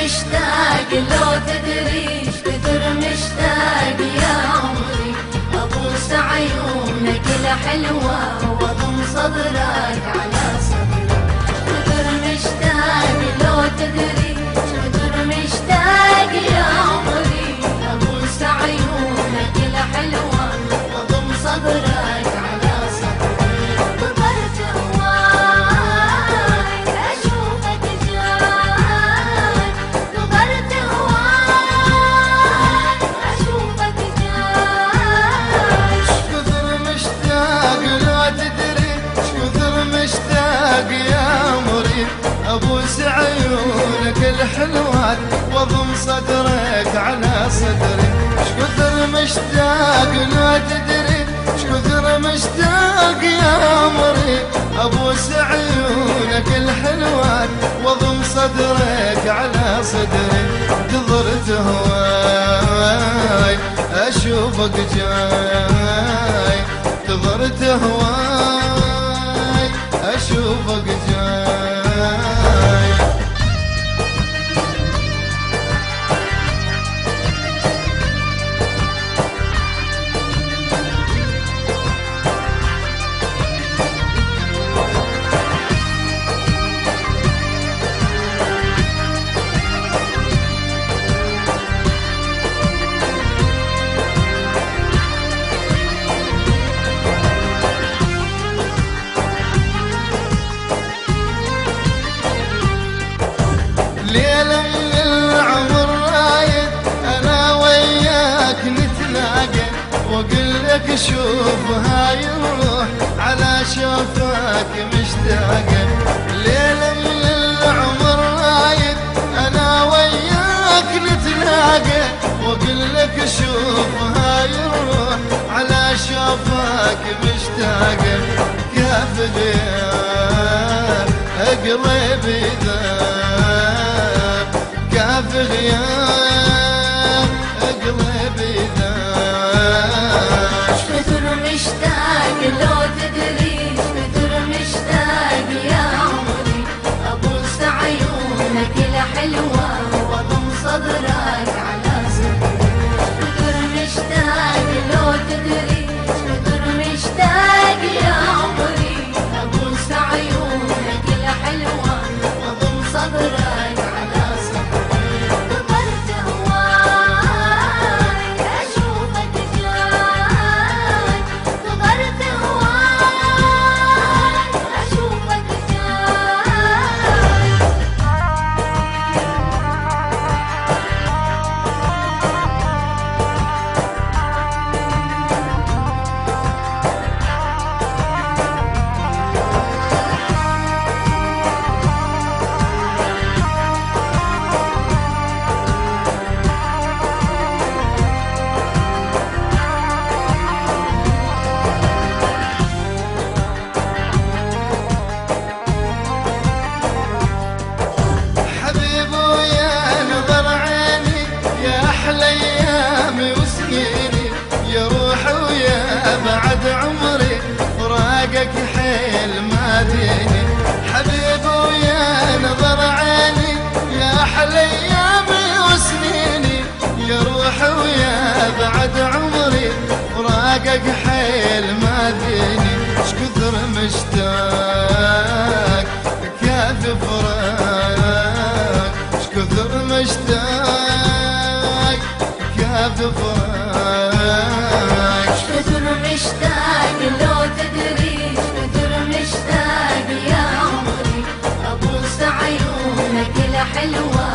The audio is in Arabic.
مشتاق لو تدري كثر مشتاق يا عمري، ابوس عيونك الحلوة واضم صدرك على صدري. كثر مشتاق لو تدري كثر مشتاق يا عمري، ابوس عيونك الحلوة واضم صدرك على صدري. نظرت هواي اشوفك جاي، نظرت هواي اشوفك جاي. شكثر مشتاق لو تدري شكثر مشتاق يا عمري، ابوس عيونك الحلوات واضم صدرك على صدري. شكثر مشتاق لو تدري شكثر مشتاق يا عمري، ابوس عيونك الحلوات واضم صدرك على صدري. نظرت هواي اشوفك جاي، نظرت هواي اشوفك جاي. ليلة من العمر رايد أنا وياك نتلاقى، وأقول لك شوف هاي الروح على شوفك مشتاقة. ليلة من العمر رايد أنا وياك نتلاقى، وأقول لك شوف هاي الروح على شوفك مشتاقة. كيف غياب قلبي ذاب، كيف غياب قلبي ذاب. كثر مشتاق لو تدري كثر مشتاق يا عمري، ابوس عيونك الحلوة واضم صدرك على صدري. كثر مشتاق لو تدري كثر مشتاق يا عمري، ابوس عيونك الحلوة واضم صدرك على صدري. نظرت هواي اشوفك جاي، نظرت هواي اشوفك جاي. حبيب ويا نظر عيني يا احلى ايامي وسنيني، يا روحي ويا بعد عمري فراقك حيل ما ديني. حبيب ويا نظر عيني يا احلى ايامي وسنيني، يا روحي ويا بعد عمري فراقك حيل ما ديني. شكثر مشتاق كيف فراق، شكثر مشتاق كيف فراق. كثر مشتاق لو تدري كثر مشتاق يا عمري، ابوس عيونك الحلوة